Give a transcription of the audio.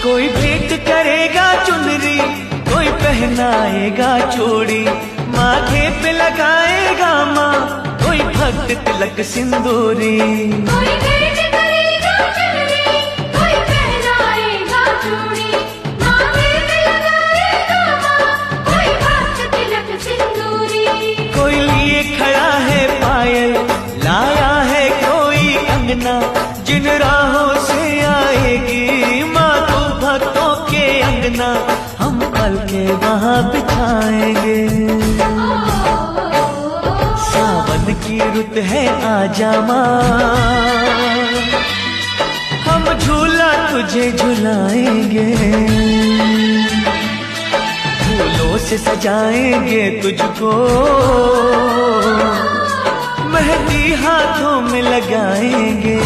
कोई भेंट करेगा चुनरी, कोई पहनाएगा चूड़ी, माथे पे लगाएगा माँ कोई भक्त तिलक सिंदूरी। कोई भेंट करेगा चुनरी, कोई पहनाएगा चूड़ी, माथे पे लगाएगा माँ कोई भक्त तिलक सिंदूरी। कोई लिए खड़ा है पायल, लाया है कोई अंगना, जिन राहों से आएगी माँ तू भक्तों के अंगना, हम पल के वहाँ बिछाएंगे। सावन की रुत है आजा माँ, हम झूला तुझे झुलाएंगे, फूलों से सजाएंगे तुझको, मेहंदी हाथों में लगाएंगे।